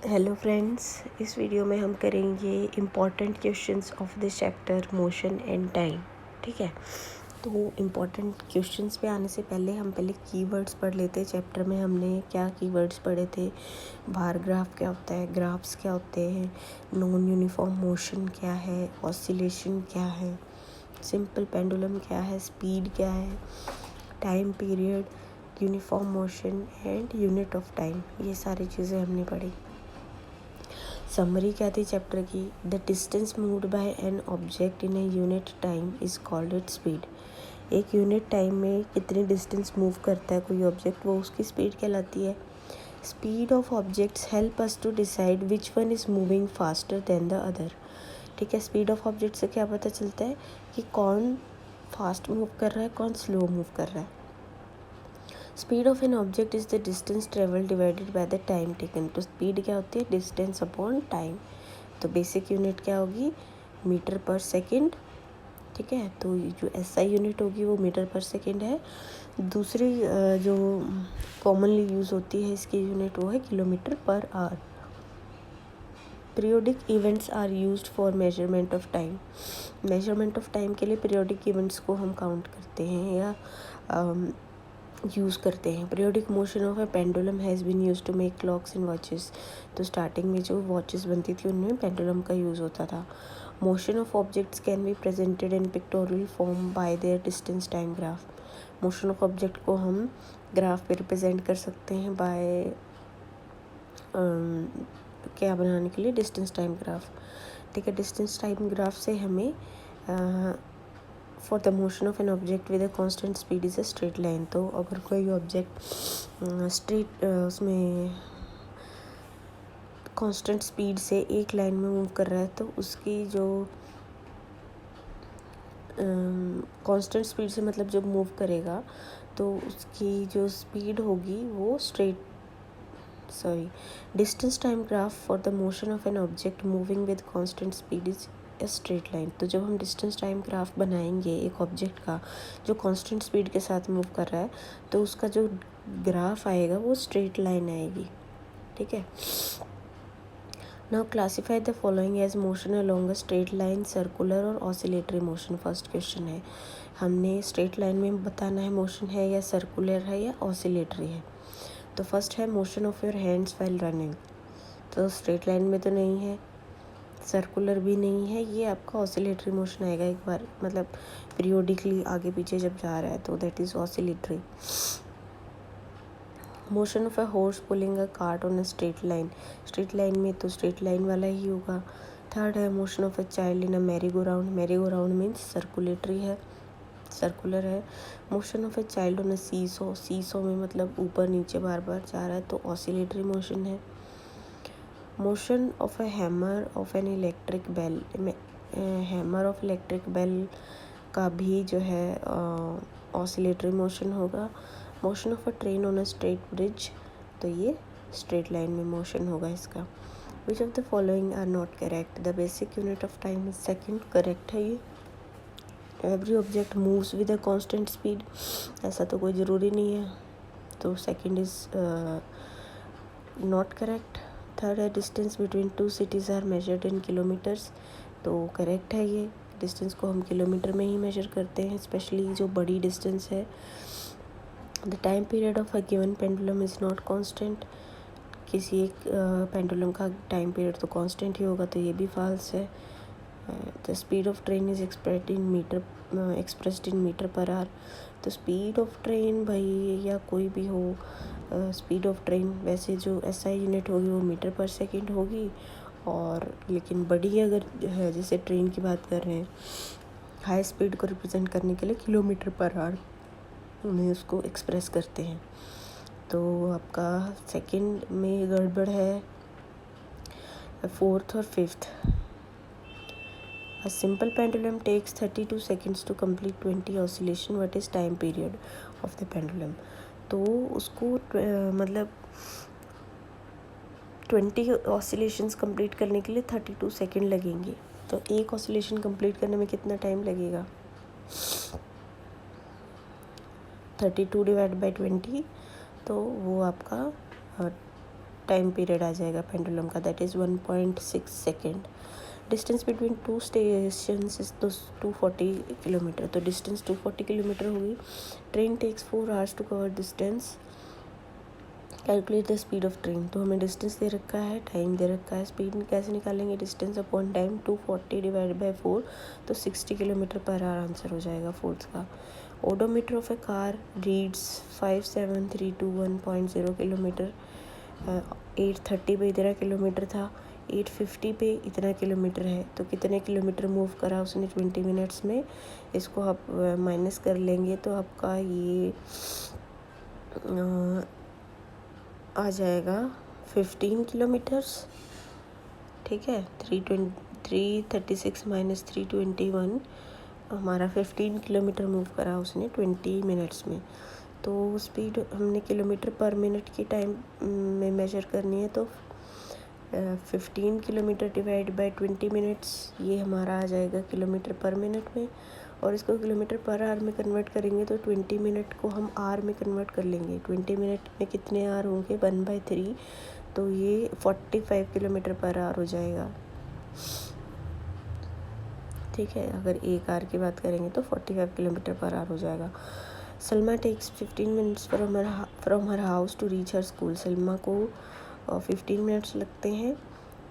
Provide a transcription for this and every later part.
Hello friends, इस video में हम करेंगे important questions of this chapter motion and time. ठीक है, तो इम्पॉर्टेंट क्वेश्चंस पे आने से पहले हम कीवर्ड्स पढ़ लेते हैं। चैप्टर में हमने क्या कीवर्ड्स पढ़े थे? बार ग्राफ क्या होता है, ग्राफ्स क्या होते हैं, नॉन यूनिफॉर्म मोशन क्या है, ऑसिलेशन क्या है, सिंपल पेंडुलम क्या है, स्पीड क्या है, time period, uniform motion and unit of time. ये सारी चीज़ें हमने पढ़ी। समरी क्या थी चैप्टर की? The distance moved by an object in a unit time is called it speed. एक यूनिट टाइम में कितनी डिस्टेंस मूव करता है कोई ऑब्जेक्ट, वो उसकी स्पीड कहलाती है। Speed of objects help us to decide which one is moving faster than the other. ठीक है, स्पीड ऑफ ऑब्जेक्ट से क्या पता चलता है कि कौन फास्ट मूव कर रहा है, कौन स्लो मूव कर रहा है। Speed of an object is the distance travel divided by the time taken. तो स्पीड क्या होती है? Distance upon time. तो बेसिक यूनिट क्या होगी? मीटर पर सेकंड। ठीक है, तो जो एसआई यूनिट होगी वो मीटर पर सेकंड है। दूसरी जो कॉमनली यूज़ होती है इसकी यूनिट, वो है kilometre per hour. Periodic events are used for measurement of time. Measurement of time के लिए पीरियोडिक इवेंट्स को हम काउंट करते हैं या यूज़ करते हैं। Periodic motion of a pendulum has been use to make clocks and watches. तो स्टार्टिंग में जो वॉचेस बनती थी उनमें पेंडुलम का यूज़ होता था। Motion of objects can be presented in pictorial form by their distance time graph. Motion of object को हम ग्राफ पे रिप्रेजेंट कर सकते हैं बाय क्या बनाने के लिए? Distance time graph. ठीक है, डिस्टेंस टाइम ग्राफ से हमें for the motion of an object with a constant speed is a straight line. तो अगर कोई ऑब्जेक्ट स्ट्रेट उसमें कांस्टेंट स्पीड से एक लाइन में मूव कर रहा है तो उसकी जो कांस्टेंट स्पीड से मतलब जब मूव करेगा तो उसकी जो स्पीड होगी वो distance time graph for the motion of an object moving with constant speed is a straight line. तो जब हम डिस्टेंस टाइम ग्राफ बनाएंगे एक ऑब्जेक्ट का जो कांस्टेंट स्पीड के साथ मूव कर रहा है तो उसका जो ग्राफ आएगा वो स्ट्रेट लाइन आएगी। ठीक है, now classify the following as motion along a straight line, circular और ऑसिलेटरी मोशन। फर्स्ट क्वेश्चन है, हमने स्ट्रेट लाइन में बताना है मोशन है या सर्कुलर है या ऑसिलेटरी है। तो फर्स्ट है motion of your hands while running. तो स्ट्रेट लाइन में तो नहीं है, सर्कुलर भी नहीं है, ये आपका ऑसिलेटरी मोशन आएगा। एक बार मतलब पीरियोडिकली आगे पीछे जब जा रहा है तो that is oscillatory. Motion of a horse pulling a cart on a straight line. Straight line में तो स्ट्रेट लाइन वाला ही होगा। थर्ड है motion of a child in a merry go round. Merry go round means circulatory है, circular है। Motion of a child on a seesaw. Seesaw में मतलब ऊपर नीचे बार बार जा रहा है तो ऑसिलेटरी मोशन है। Motion of a hammer of an electric bell. Hammer of electric bell का भी जो है ऑसिलेटरी मोशन होगा। Motion of a train on a straight bridge, तो ये स्ट्रेट लाइन में मोशन होगा इसका। Which of the following are not correct? The basic unit of time is second, correct है ये। Every object moves with a constant speed, ऐसा तो कोई ज़रूरी नहीं है, तो second is not correct. Third है distance between two cities are measured in kilometres, तो करेक्ट है ये। डिस्टेंस को हम किलोमीटर में ही मेजर करते हैं, स्पेशली जो बड़ी डिस्टेंस है। The time period of a given pendulum is not constant. किसी एक पेंडुलम का टाइम पीरियड तो कांस्टेंट ही होगा, तो ये भी फॉल्स है। The speed of train is expressed in metre per hour. तो स्पीड ऑफ ट्रेन भाई या कोई भी हो, स्पीड ऑफ ट्रेन वैसे जो एसआई यूनिट होगी वो मीटर पर सेकंड होगी, और लेकिन बड़ी अगर है जैसे ट्रेन की बात कर रहे हैं, हाई स्पीड को रिप्रेजेंट करने के लिए किलोमीटर पर आवर में उसको एक्सप्रेस करते हैं। तो आपका सेकंड में गड़बड़ है। फोर्थ और fifth, A simple pendulum takes 32 seconds to complete 20 oscillation. What is time period of the pendulum? तो उसको मतलब 20 ऑसिलेशंस कंप्लीट करने के लिए 32 सेकंड लगेंगे। तो एक ऑसिलेशन कंप्लीट करने में कितना टाइम लगेगा? 32 डिवाइड बाई 20, तो वो आपका टाइम पीरियड आ जाएगा पेंडुलम का, that is 1.6 second. Distance between two stations is 240 kilometre, तो डिस्टेंस 240 किलोमीटर होगी। Train takes 4 hours to cover distance. Calculate the speed of train, तो हमें डिस्टेंस दे रखा है, टाइम दे रखा है, स्पीड कैसे निकालेंगे, distance upon time, 240 divide by 4, तो 60 किलोमीटर पर आवर आंसर हो जाएगा फोर्थ का। Odometer of A car reads 57321.0 kilometre, 830 पे इतना किलोमीटर था, 850 पे इतना किलोमीटर है, तो कितने किलोमीटर मूव करा उसने 20 मिनट्स में। इसको आप माइनस कर लेंगे तो आपका ये आ जाएगा 15 किलोमीटर्स, ठीक है। 336 माइनस 321, हमारा 15 किलोमीटर मूव करा उसने 20 मिनट्स में। तो स्पीड हमने किलोमीटर पर मिनट की टाइम में मेजर करनी है, तो 15 किलोमीटर डिवाइड बाय 20 मिनट्स, ये हमारा आ जाएगा किलोमीटर पर मिनट में। और इसको किलोमीटर पर आवर में कन्वर्ट करेंगे तो 20 मिनट को हम आर में कन्वर्ट कर लेंगे। 20 मिनट में कितने आर होंगे, 1/3, तो ये 45 किलोमीटर पर आवर हो जाएगा, ठीक है। अगर एक आर की बात करेंगे तो 45 किलोमीटर पर आवर हो जाएगा। Salma takes 15 minutes from her house to reach her school, Salma को 15 मिनट्स लगते हैं।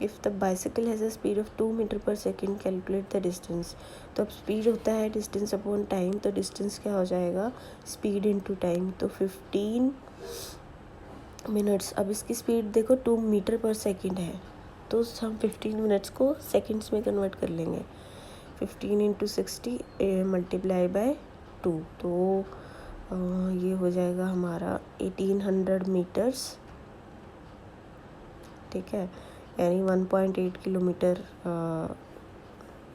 If the bicycle has a speed of 2 metre per second, calculate the distance, तो अब स्पीड होता है डिस्टेंस अपॉन टाइम, तो डिस्टेंस क्या हो जाएगा, स्पीड इनटू टाइम, तो 15 मिनट्स। अब इसकी स्पीड देखो 2 मीटर पर सेकेंड है, तो हम 15 मिनट्स को सेकेंड्स में कन्वर्ट कर लेंगे। 15 इंटू 60 मल्टीप्लाई बाय 2, तो ये हो जाएगा हमारा 1800 मीटर्स, ठीक है, यानी 1.8 किलोमीटर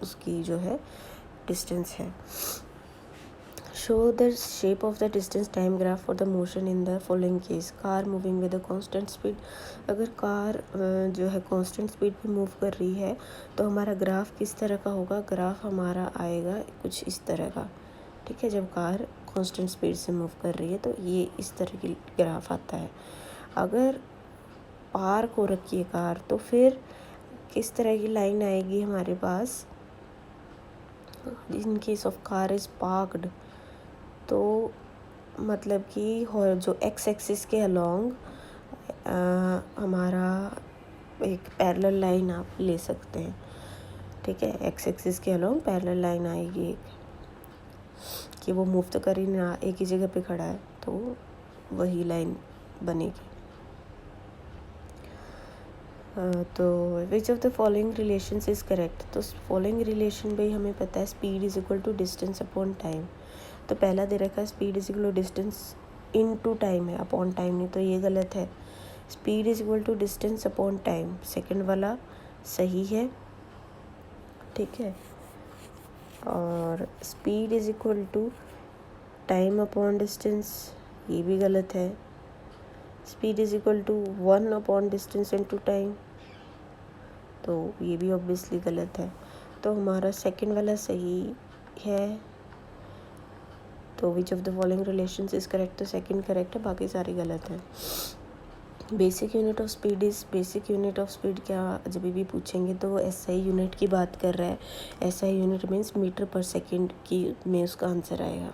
उसकी जो है डिस्टेंस है। Show the shape of the distance time graph for the motion in the following case, car moving with a constant speed. अगर कार जो है कांस्टेंट स्पीड पे मूव कर रही है तो हमारा ग्राफ किस तरह का होगा, ग्राफ हमारा आएगा कुछ इस तरह का, ठीक है। जब कार कांस्टेंट स्पीड से मूव कर रही है तो ये इस तरह की ग्राफ आता है। अगर पार्क हो रखी है कार तो फिर किस तरह की लाइन आएगी हमारे पास, in case of car is parked, तो मतलब कि जो एक्स एक्सिस के अलोंग हमारा एक पैरेलल लाइन आप ले सकते हैं, ठीक है। एक्स एक्सिस के अलोंग पैरेलल लाइन आएगी कि वो मूव तो कर ही ना, एक ही जगह पे खड़ा है, तो वही लाइन बनेगी। तो which of the following relations is correct, तो फॉलोइंग रिलेशन भाई हमें पता है, speed is equal to distance upon time, तो पहला दे रखा है speed is equal to distance into time है, अपॉन टाइम नहीं, तो ये गलत है। Speed is equal to distance upon time, second वाला सही है, ठीक है। और speed is equal to time upon distance, ये भी गलत है। Speed is equal to 1 upon distance into time, तो ये भी ऑब्वियसली गलत है। तो हमारा सेकंड वाला सही है, तो which of the following relations is correct, तो सेकंड करेक्ट है, बाकी सारी गलत है। Basic unit of speed is, basic unit of speed क्या जब भी पूछेंगे तो एसआई यूनिट की बात कर रहा है। SI unit means metre per second की में उसका आंसर आएगा।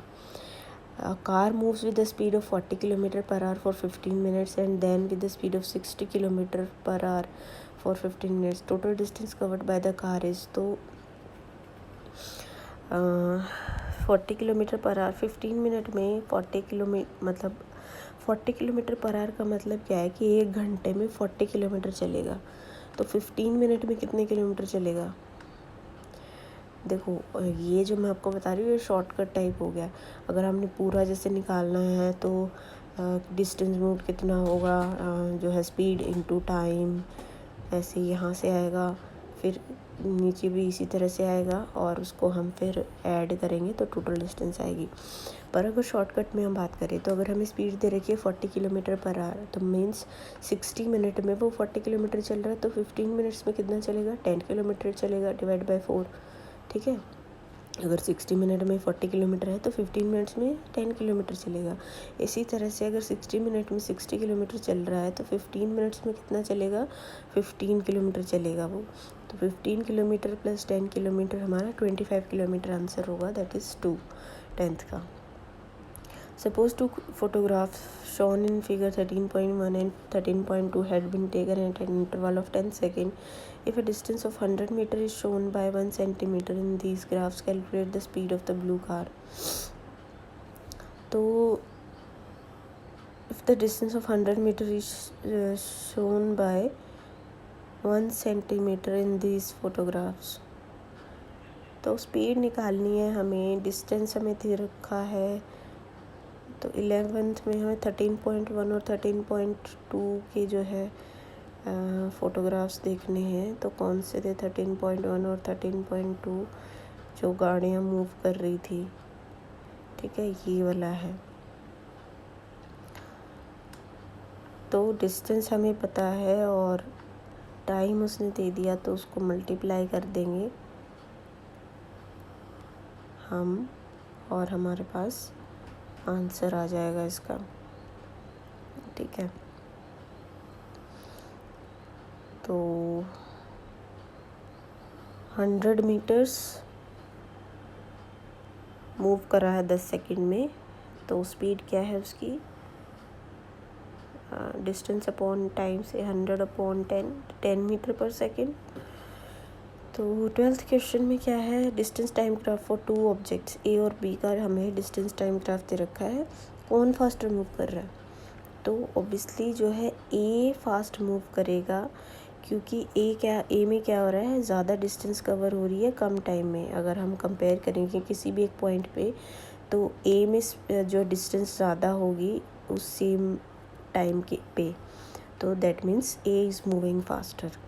Car moves with the speed of 40 kilometre per hour for 15 minutes and then with the speed of 60 kilometre per hour for 15 minutes, total distance covered by the car is, तो 40 kilometre per our 15 minute में 40 kilometre, मतलब 40 kilometre per our का मतलब क्या है कि 1 घंटे में 40 किलोमीटर चलेगा, तो 15 मिनट में कितने किलोमीटर चलेगा। देखो ये जो मैं आपको बता रही हूँ ये शॉर्टकट टाइप हो गया। अगर हमने पूरा जैसे निकालना है तो डिस्टेंस मूव कितना होगा, जो है स्पीड इनटू टाइम, ऐसे यहाँ से आएगा, फिर नीचे भी इसी तरह से आएगा, और उसको हम फिर ऐड करेंगे तो टोटल डिस्टेंस आएगी। पर अगर शॉर्टकट में हम बात करें तो अगर हमें स्पीड दे रखी है 40 किलोमीटर पर आवर, तो मीन्स 60 मिनट में वो 40 किलोमीटर चल रहा है, तो 15 मिनट्स में कितना चलेगा, 10 किलोमीटर चलेगा, डिवाइड बाय 4, ठीक है। अगर 60 मिनट में 40 किलोमीटर है तो 15 मिनट्स में 10 किलोमीटर चलेगा। इसी तरह से अगर 60 मिनट में 60 किलोमीटर चल रहा है तो 15 मिनट्स में कितना चलेगा, 15 किलोमीटर चलेगा वो। तो 15 किलोमीटर प्लस 10 किलोमीटर हमारा 25 किलोमीटर आंसर होगा, दैट इज़ 2 10th का। Suppose two photographs shown in figure 13.1 and 13.2 had been taken at an interval of 10 seconds. If a distance of 100 meter is shown by 1 centimeter in these graphs, calculate the speed of the blue car. तो if the distance of 100 meter is shown by 1 centimeter in these photographs, तो speed निकालनी है हमें। Distance हमें दे रखा है, तो 11th में हमें 13.1 और 13.2 के जो है फ़ोटोग्राफ्स देखने हैं। तो कौन से थे 13.1 और 13.2, जो गाड़ियाँ मूव कर रही थी, ठीक है, ये वाला है। तो डिस्टेंस हमें पता है और टाइम उसने दे दिया, तो उसको मल्टीप्लाई कर देंगे हम और हमारे पास आंसर आ जाएगा इसका, ठीक है। तो 100 मीटर्स मूव कर रहा है 10 सेकंड में, तो स्पीड क्या है उसकी, डिस्टेंस अपॉन टाइम से 100 अपॉन 10 मीटर पर सेकंड। तो 12th क्वेश्चन में क्या है, distance time graph for 2 objects A और बी का हमें डिस्टेंस टाइम ग्राफ दे रखा है। कौन फास्टर मूव कर रहा है, तो ऑब्वियसली जो है ए फास्ट मूव करेगा, क्योंकि ए में क्या हो रहा है, ज़्यादा डिस्टेंस कवर हो रही है कम टाइम में। अगर हम कंपेयर करेंगे किसी भी एक पॉइंट पे, तो ए में जो डिस्टेंस ज़्यादा होगी उस सेम टाइम के पे, तो that means A is moving faster.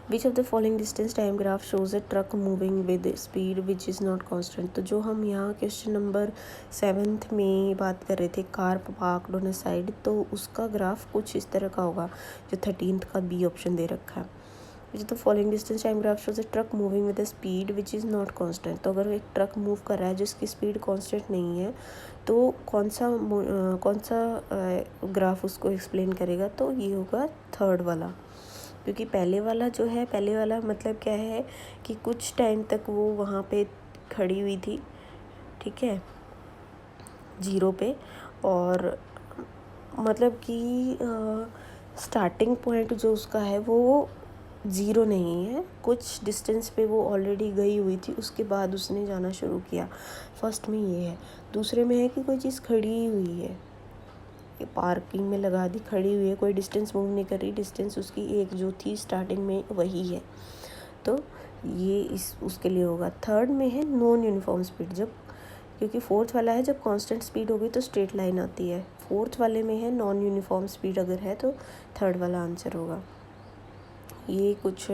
Which of the following distance time graph shows a truck moving with speed which is not constant? तो जो हम यहाँ क्वेश्चन नंबर 7th में बात कर रहे थे, car parked on a side, तो उसका ग्राफ कुछ इस तरह का होगा, जो 13th का बी ऑप्शन दे रखा है। Which of the following distance time graph shows a truck moving with a speed which is not constant? तो अगर एक ट्रक मूव कर रहा है जिसकी स्पीड कांस्टेंट नहीं है, तो कौन सा ग्राफ उसको एक्सप्लेन करेगा, तो ये होगा 3rd वाला। क्योंकि पहले वाला मतलब क्या है कि कुछ टाइम तक वो वहाँ पे खड़ी हुई थी, ठीक है, 0 पे, और मतलब कि स्टार्टिंग पॉइंट जो उसका है वो 0 नहीं है, कुछ डिस्टेंस पे वो ऑलरेडी गई हुई थी, उसके बाद उसने जाना शुरू किया। फर्स्ट में ये है। दूसरे में है कि कोई चीज़ खड़ी हुई है, पार्किंग में लगा दी, खड़ी हुई है, कोई डिस्टेंस मूव नहीं कर रही, डिस्टेंस उसकी एक जो थी स्टार्टिंग में वही है, तो ये उसके लिए होगा। 3rd में है नॉन यूनिफॉर्म स्पीड, जब, क्योंकि 4th वाला है जब कांस्टेंट स्पीड होगी तो स्ट्रेट लाइन आती है, 4th वाले में है नॉन यूनिफॉर्म स्पीड अगर है तो 3rd वाला आंसर होगा। ये कुछ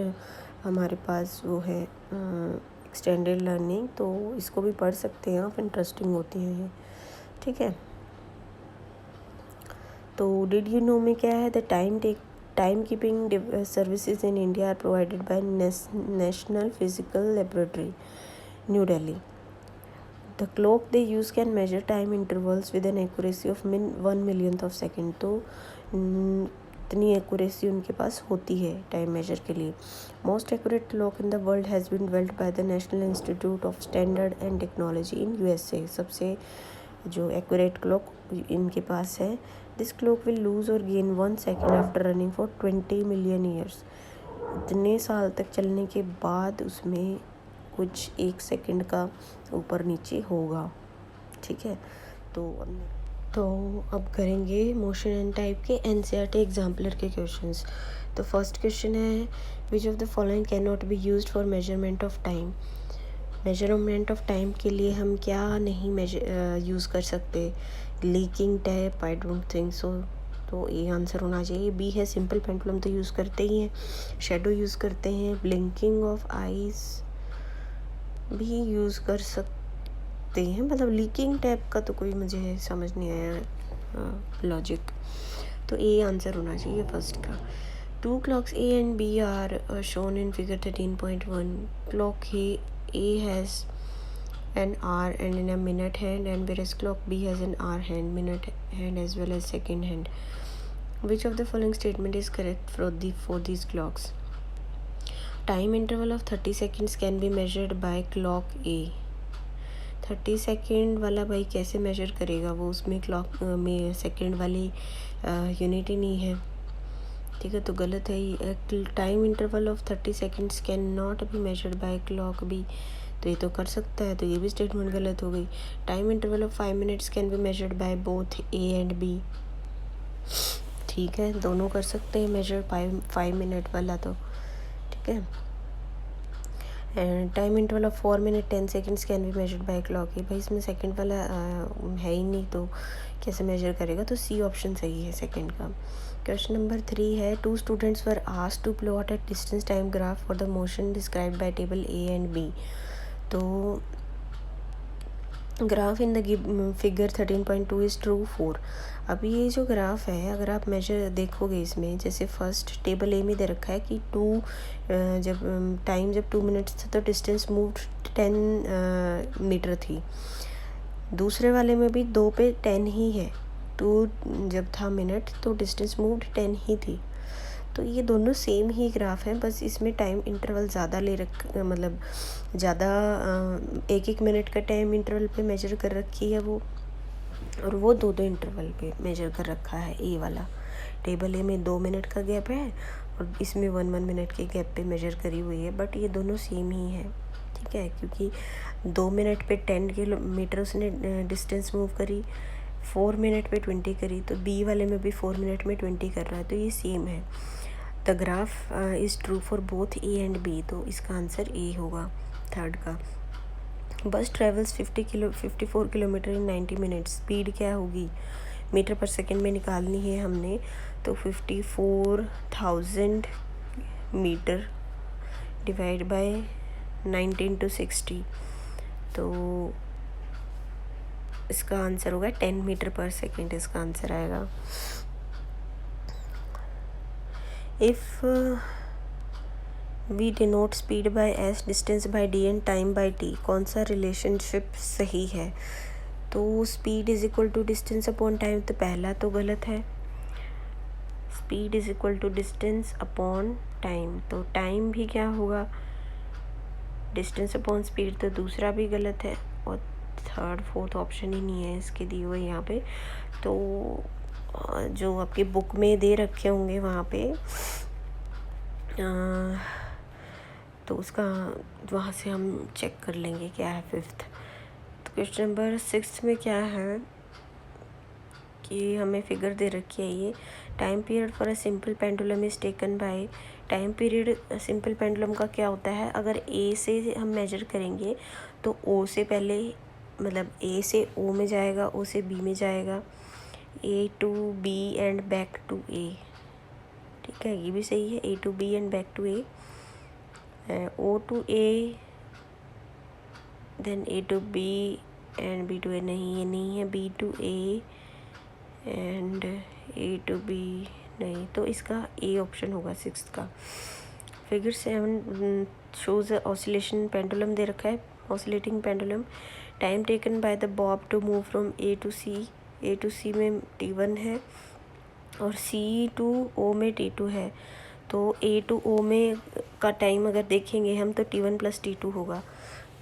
हमारे पास वो है एक्सटेंडेड लर्निंग, तो इसको भी पढ़ सकते हैं आप, इंटरेस्टिंग होती है ये, ठीक है। तो डिड यू नो में क्या है, the time keeping services in India are provided by national physical laboratory, new Delhi. The clock they use can measure time intervals with an accuracy of 1 millionth of second. तो इतनी accuracy उनके पास होती है time measure के लिए। Most accurate clock in the world has been developed by the national institute of standard and technology in USA। सबसे जो accurate clock इनके पास है। This clock will lose or gain 1 second after running for 20 million years. इतने साल तक चलने के बाद उसमें कुछ 1 सेकेंड का ऊपर नीचे होगा, ठीक है। तो अब करेंगे मोशन एंड टाइप के NCERT एग्जाम्पलर के क्वेश्चंस। तो फर्स्ट क्वेश्चन है, विच of the following can not be used for measurement of time. Measurement of time के लिए हम क्या नहीं यूज़ कर सकते, leaking tap, I don't think so, तो ये आंसर होना चाहिए। बी है सिंपल पेंडुलम, तो यूज़ करते ही हैं। शेडो यूज़ करते हैं। ब्लिंकिंग ऑफ आइज़ भी यूज़ कर सकते हैं, मतलब लीकिंग टैप का तो कोई मुझे समझ नहीं आया लॉजिक, तो ए आंसर होना चाहिए फर्स्ट का। 2 clocks A and B are shown in figure 13.1. Clock A has an hour and in a minute hand, and whereas clock B has an hour hand, minute hand as well as second hand. Which of the following statement is correct for these clocks? Time interval of 30 seconds can be measured by clock A. 30 second वाला भाई कैसे major करेगा, वो उसमें clock में second वाली unit ही नहीं है, ठीक है, तो गलत है ये. Time interval of 30 seconds can not be measured by clock B, तो ये तो कर सकता है, तो ये भी स्टेटमेंट गलत हो गई. Time interval of 5 minutes can be measured by both A and B, ठीक है, दोनों कर सकते हैं मेजर 5 मिनट वाला, तो ठीक है. And time interval of 4 minute 10 seconds can be measured by clock है, भाई इसमें सेकंड वाला है ही नहीं, तो कैसे मेजर करेगा, तो सी ऑप्शन सही है सेकंड का. क्वेश्चन नंबर 3 है, 2 students were asked to plot a distance time graph for the motion described by table A and B. तो graph in the figure 13.2 is true 4. अब ये जो ग्राफ है, अगर आप मेजर देखोगे इसमें, जैसे फर्स्ट टेबल ए में दे रखा है कि जब टाइम 2 मिनट्स था तो डिस्टेंस मूव 10 मीटर थी. दूसरे वाले में भी 2 पे 10 ही है, 2 जब था मिनट तो डिस्टेंस मूव्ड 10 ही थी. तो ये दोनों सेम ही ग्राफ हैं, बस इसमें टाइम इंटरवल ज़्यादा मतलब ज़्यादा 1-1 मिनट का टाइम इंटरवल पे मेजर कर रखी है वो, और वो 2-2 इंटरवल पे मेजर कर रखा है. ए वाला टेबल ए में 2 मिनट का गैप है और इसमें 1-1 मिनट के गैप पे मेजर करी हुई है, बट ये दोनों सेम ही है, ठीक है, क्योंकि 2 मिनट पे 10 किलोमीटर उसने डिस्टेंस मूव करी, 4 मिनट पे 20 करी, तो बी वाले में भी 4 मिनट में 20 कर रहा है, तो ये सेम है. The graph is true for both A and B, तो इसका आंसर ए होगा थर्ड का. Bus travels 54 kilometre in 90 minutes, speed क्या होगी, मीटर पर सेकेंड में निकालनी है हमने, तो 54,000 मीटर डिवाइड बाय 19/60, तो इसका आंसर होगा 10 मीटर पर सेकेंड, इसका आंसर आएगा. If we denote speed by S, distance by D and time by T, कौन सा रिलेशनशिप सही है, तो speed is equal to distance upon time, तो पहला तो गलत है, speed is equal to distance upon time, तो टाइम भी क्या होगा, डिस्टेंस अपॉन स्पीड, तो दूसरा भी गलत है, और थर्ड फोर्थ ऑप्शन ही नहीं है इसके दिए हुए यहाँ पे. तो जो आपकी बुक में दे रखे होंगे वहाँ पे, तो उसका वहाँ से हम चेक कर लेंगे क्या है फिफ्थ. तो क्वेश्चन नंबर 6 में क्या है कि हमें फिगर दे रखी है, ये time period for a simple pendulum is taken by. Time period simple pendulum का क्या होता है, अगर ए से हम मेजर करेंगे तो ओ से पहले, मतलब ए से ओ में जाएगा, ओ से बी में जाएगा, A to B and back to A, ठीक है, ये भी सही है, A to B and back to A, O to A, then A to B and B to A, नहीं ये नहीं है, B to A and A to B, नहीं, तो इसका ए ऑप्शन होगा 6 का. फिगर 7 शोज ऑसिलेशन पेंडुलम दे रखा है, oscillating pendulum. Time taken by the bob to move from A to C, A to C में T1 है और सी टू ओ में T2 है, तो ए टू ओ में का टाइम अगर देखेंगे हम तो T1 + T2 होगा.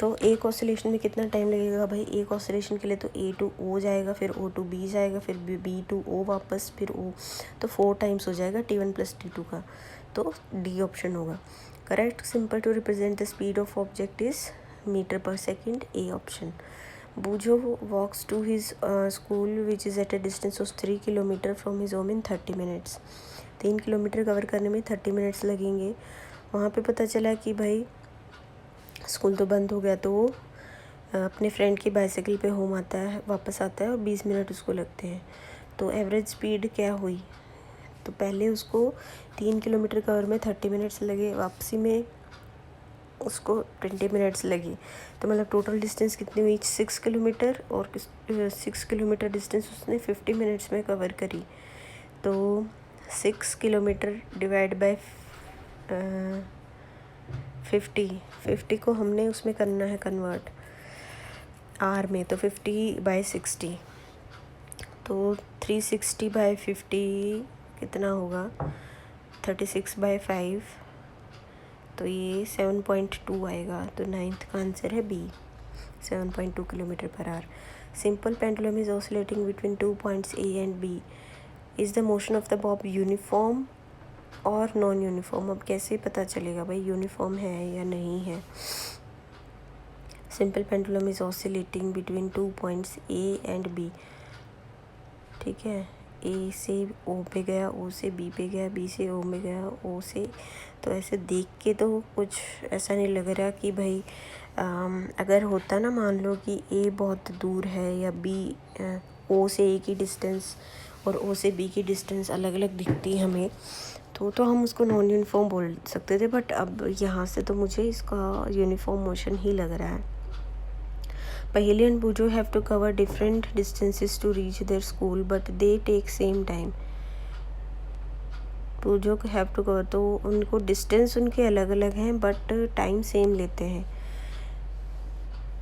तो एक ऑसिलेशन में कितना टाइम लगेगा भाई, एक ऑसिलेशन के लिए तो ए टू ओ जाएगा, फिर ओ टू बी जाएगा, फिर बी टू ओ वापस, फिर ओ, तो 4 टाइम्स हो जाएगा T1 + T2 का, तो डी ऑप्शन होगा correct. Simple to represent the speed of object is metre per second, A option. Bujo walks to his school which is at a distance of 3 kilometre from his home in 30 minutes. 3 kilometre cover करने में 30 minutes लगेंगे. वहाँ पे पता चला कि भाई school तो बंद हो गया, तो वो अपने फ्रेंड की बाइसाइकिल पे होम आता है, वापस आता है और 20 मिनट उसको लगते हैं. तो एवरेज स्पीड क्या हुई, तो पहले उसको 3 किलोमीटर कवर में 30 मिनट्स लगे, वापसी में उसको 20 मिनट्स लगी, तो मतलब टोटल डिस्टेंस कितनी हुई 6 किलोमीटर, और 6 किलोमीटर डिस्टेंस उसने 50 मिनट्स में कवर करी. तो 6 किलोमीटर डिवाइड बाय 50 को हमने उसमें करना है कन्वर्ट, आर में, तो 50/60, तो 360/50 कितना होगा, 36/5, तो ये 7.2 आएगा। तो 9th का आंसर है B, 7.2 kilometre per hour. Simple pendulum is oscillating between 2 points A and B. Is the motion of the bob uniform or non uniform? अब कैसे पता चलेगा भाई यूनिफॉर्म है या नहीं है? Simple pendulum is oscillating between 2 points A and B, ठीक है। ए से ओ पे गया, ओ से बी पे गया, बी से ओ में गया, ओ से, तो ऐसे देख के तो कुछ ऐसा नहीं लग रहा कि भाई अगर होता ना, मान लो कि ए बहुत दूर है या बी, ओ से ए की डिस्टेंस और ओ से बी की डिस्टेंस अलग अलग दिखती हमें, तो हम उसको नॉन यूनिफॉर्म बोल सकते थे। बट अब यहाँ से तो मुझे इसका यूनिफॉर्म मोशन ही लग रहा है। Paheli and Bujo have to cover different distances to reach their school, but they take same time. Bujo have to cover, तो उनको डिस्टेंस उनके अलग अलग हैं बट टाइम सेम लेते हैं।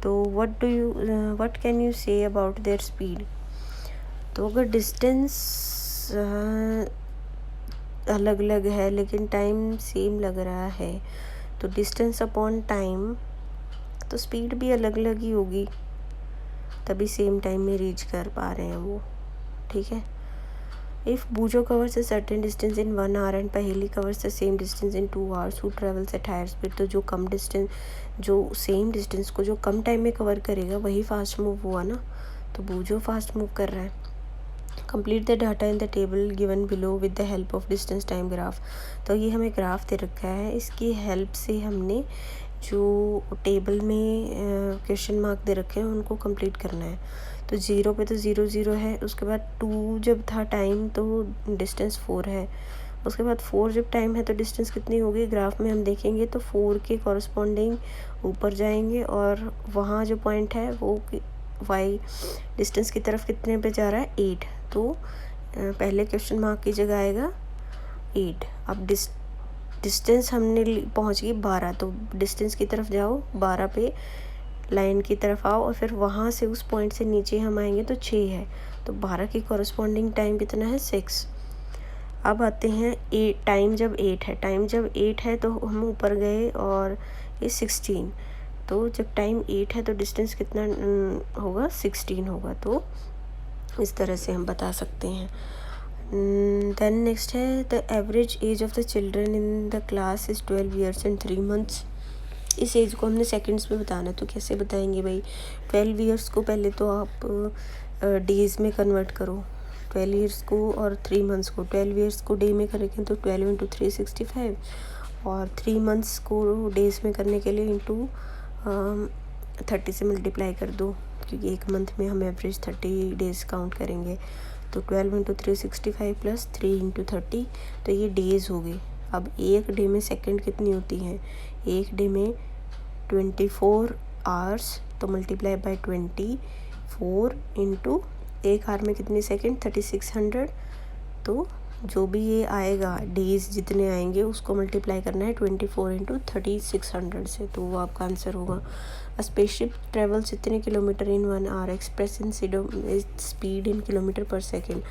तो what can you say about their speed? तो अगर डिस्टेंस अलग अलग है लेकिन टाइम सेम लग रहा है, तो डिस्टेंस अपॉन टाइम, तो स्पीड भी अलग अलग ही होगी, तभी सेम टाइम में रीच कर पा रहे हैं वो, ठीक है। If Boojho covers a certain distance in 1 hour and Paheli covers the same distance in 2 hours, who travels at higher speed? तो जो कम डिस्टेंस, जो सेम डिस्टेंस को जो कम टाइम में कवर करेगा वही फास्ट मूव हुआ ना, तो बूजो फास्ट मूव कर रहा है। Complete the data in the table given below with the help of distance time graph. तो ये हमें ग्राफ दे रखा है, इसकी हेल्प से हमने जो टेबल में क्वेश्चन मार्क दे रखे हैं उनको कंप्लीट करना है। तो 0 पे तो 0 0 है, उसके बाद 2 जब था टाइम तो डिस्टेंस 4 है, उसके बाद 4 जब टाइम है तो डिस्टेंस कितनी होगी, ग्राफ में हम देखेंगे तो 4 के कॉरस्पॉन्डिंग ऊपर जाएंगे और वहाँ जो पॉइंट है वो वाई डिस्टेंस की तरफ कितने पे जा रहा है, 8, तो पहले क्वेश्चन मार्क की जगह आएगा 8। अब डिस्टेंस हमने पहुंच गई 12, तो डिस्टेंस की तरफ जाओ, 12 पे लाइन की तरफ आओ और फिर वहाँ से उस पॉइंट से नीचे हम आएंगे तो 6 है, तो 12 की कॉरस्पॉन्डिंग टाइम कितना है, 6। अब आते हैं टाइम जब 8 है, टाइम जब 8 है तो हम ऊपर गए और ये 16, तो जब टाइम 8 है तो डिस्टेंस कितना होगा, 16 होगा। तो इस तरह से हम बता सकते हैं। देन नेक्स्ट है the average age of the children in the class is 12 years and 3 months। इस एज को हमने सेकंड्स में बताना है, तो कैसे बताएंगे भाई, 12 years को पहले तो आप डेज़ में कन्वर्ट करो, 12 years को और 3 months को, 12 years को डे में करेंगे तो 12 × 3 65, और 3 months को डेज़ में करने के लिए इंटू 30 से मल्टीप्लाई कर दो, क्योंकि एक मंथ में हम एवरेज 30 डेज़ काउंट करेंगे। तो 12 × 3 65 प्लस 3 × 30, तो ये डेज़ हो गए। अब एक डे में सेकंड कितनी होती हैं, एक डे में 24 hours, तो मल्टीप्लाई बाय 24 इंटू एक आवर में कितनी सेकंड, 3600, तो जो भी ये आएगा डेज़ जितने आएंगे उसको मल्टीप्लाई करना है 24 × 3600 से, तो वो आपका आंसर होगा। स्पेसशिप ट्रेवल्स इतने kilometre in 1 hour, express in speed in kilometre पर सेकेंड।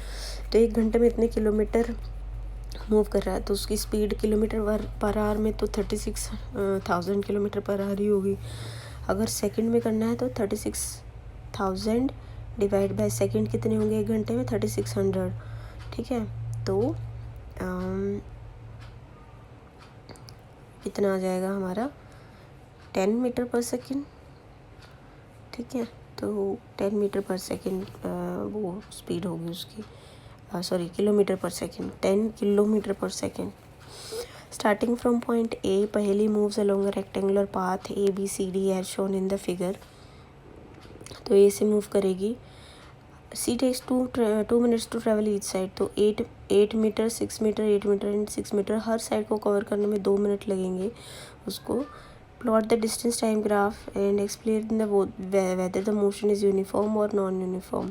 तो एक घंटे में इतने किलोमीटर मूव कर रहा है, तो उसकी स्पीड किलोमीटर पर आवर में तो 36,000 किलोमीटर पर आवर ही होगी। अगर सेकंड में करना है तो 36,000 डिवाइड बाय सेकंड कितने होंगे एक घंटे में, 3600, ठीक है। तो कितना आ जाएगा हमारा, 10 मीटर पर सेकंड, ठीक है। तो 10 मीटर पर सेकंड वो स्पीड होगी उसकी, sorry kilometre per second, 10 kilometre per second. Starting from point A, Paheli moves along a rectangular path ABCD as shown in the figure. तो ए से मूव करेगी, she takes 2 minutes to travel each side, तो 8 metre, 6 metre, 8 metre and 6 metre, हर side को cover करने में 2 minute लगेंगे उसको। Plot the distance time graph and explain the whether the motion is uniform or non uniform.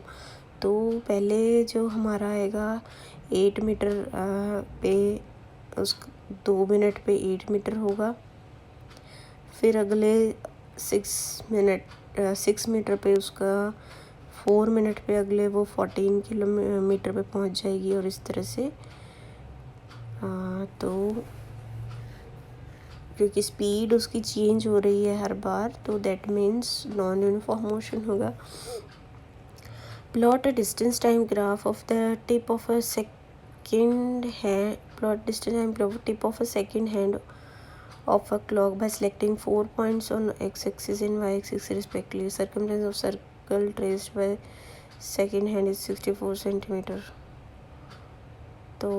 तो पहले जो हमारा आएगा 8 मीटर पे, उस 2 मिनट पे 8 मीटर होगा, फिर अगले 6 मिनट 6 मीटर पे उसका 4 मिनट पे अगले वो 14 किलोमीटर पे पहुंच जाएगी और इस तरह से। तो क्योंकि स्पीड उसकी चेंज हो रही है हर बार, तो that means non uniform motion होगा। Plot a distance time graph of the tip of a second hand plot distance time tip of a second hand of a clock by selecting 4 points on x-axis and y-axis respectively. Circumference of circle traced by second hand is 64 centimeter. तो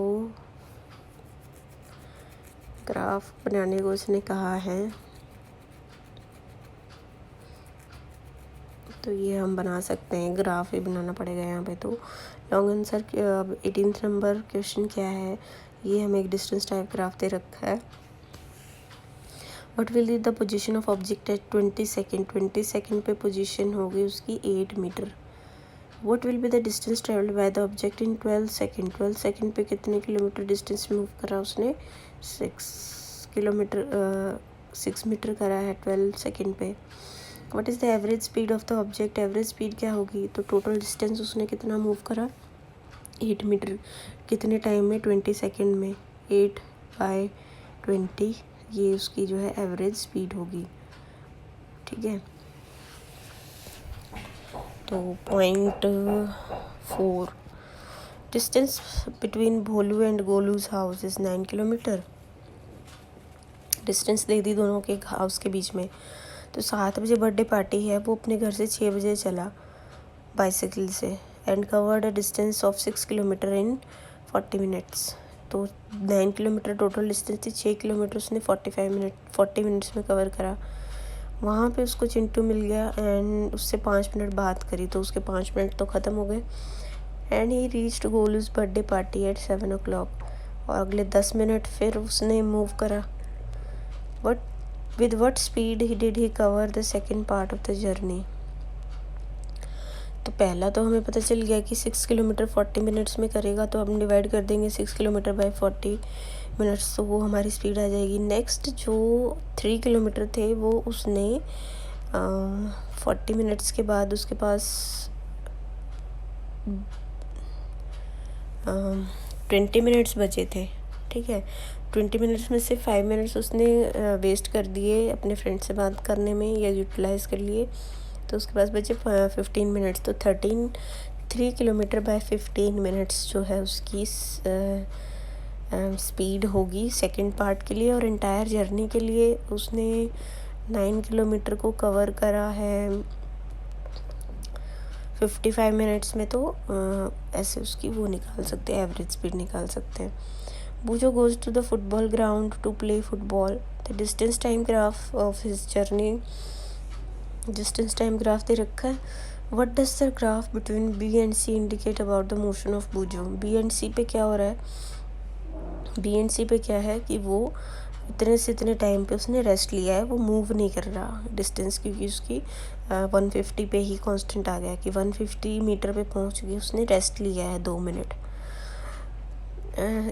graph बनाने को उसने कहा है, तो ये हम बना सकते हैं, ग्राफ ही बनाना पड़ेगा यहाँ पे। तो long answer 18th number question क्या है, ये हमें एक डिस्टेंस टाइप ग्राफ दे रखा है। What will be the position of object at 20 second, 20 second पे पोजीशन होगी उसकी 8 metre. What will be the distance traveled by the object in 12 second, 12 second पे कितने किलोमीटर डिस्टेंस मूव करा उसने, 6 मीटर करा है 12 सेकेंड पे। What is the average speed of the object, average speed क्या होगी, तो टोटल डिस्टेंस उसने कितना मूव करा, 8 मीटर, कितने टाइम में, 20 सेकेंड में, 8/20, ये उसकी जो है एवरेज स्पीड होगी। ठीक है, तो point 4, distance between Bholu and Golu's house is 9 kilometre. Distance दे दी दोनों के हाउस के बीच में। तो 7 बजे बर्थडे पार्टी है, वो अपने घर से 6 बजे चला बाइसाइकिल से, and covered a distance of 6 kilometre in 40 minutes. तो 9 किलोमीटर टोटल डिस्टेंस थी, 6 किलोमीटर उसने 40 मिनट्स में कवर करा। वहाँ पे उसको चिंटू मिल गया एंड उससे 5 मिनट बात करी, तो उसके 5 मिनट तो ख़त्म हो गए। And he reached Golu's birthday party at 7 o'clock, और अगले 10 मिनट फिर उसने मूव करा। But with what speed he did he cover the second part of the journey. तो पहला तो हमें पता चल गया कि 6 किलोमीटर 40 मिनट्स में करेगा, तो हम डिवाइड कर देंगे 6 किलोमीटर बाय 40 मिनट्स, तो वो हमारी स्पीड आ जाएगी। नेक्स्ट जो 3 किलोमीटर थे वो उसने 40 मिनट्स के बाद उसके पास 20 मिनट्स बचे थे। ठीक है, 20 मिनट्स में से 5 मिनट्स उसने वेस्ट कर दिए अपने फ्रेंड से बात करने में, या यूटिलाइज़ कर लिए, तो उसके पास बचे 15 मिनट्स। तो 3 किलोमीटर बाय 15 मिनट्स जो है उसकी स्पीड होगी सेकंड पार्ट के लिए। और एंटायर जर्नी के लिए उसने 9 किलोमीटर को कवर करा है 55 मिनट्स में। तो ऐसे उसकी वो निकाल सकते हैं, एवरेज स्पीड निकाल सकते हैं। Boojho goes to the football ground to play football. The distance time graph of his journey, distance time graph दे रखा है। What does the graph between B and C indicate about the motion of Boojho. B and C पे क्या हो रहा है, B and C पे क्या है कि वो इतने से इतने टाइम पे उसने रेस्ट लिया है, वो मूव नहीं कर रहा डिस्टेंस, क्योंकि उसकी 150 पे ही कांस्टेंट आ गया कि 150 मीटर पे पहुंच गई, उसने रेस्ट लिया है 2 minute.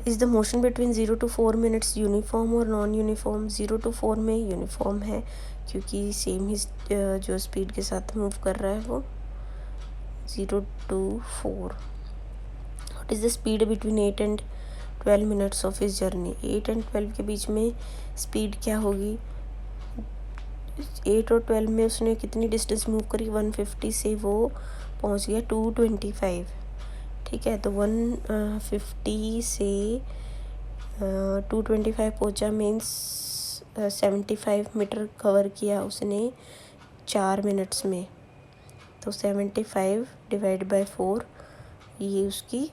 Is the motion between 0 to 4 minutes uniform or non uniform. 0 to 4 में यूनिफॉर्म है, क्योंकि सेम ही जो स्पीड के साथ मूव कर रहा है वो 0 to 4। What is the speed between 8 and 12 minutes of his journey. 8 and 12 के बीच में स्पीड क्या होगी, 8 और 12 में उसने कितनी डिस्टेंस मूव करी, 150 से वो पहुंच गया 225। ठीक है, तो 150 से 225 पहुंचा, मीन्स 75 मीटर कवर किया उसने 4 मिनट्स में। तो 75 डिवाइड बाय 4, ये उसकी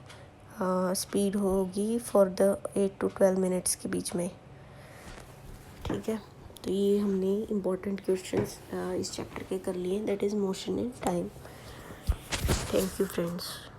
स्पीड होगी फॉर द 8 to 12 मिनट्स के बीच में। ठीक है, तो ये हमने इम्पोर्टेंट क्वेश्चंस इस चैप्टर के कर लिए, that is motion in time. Thank you friends.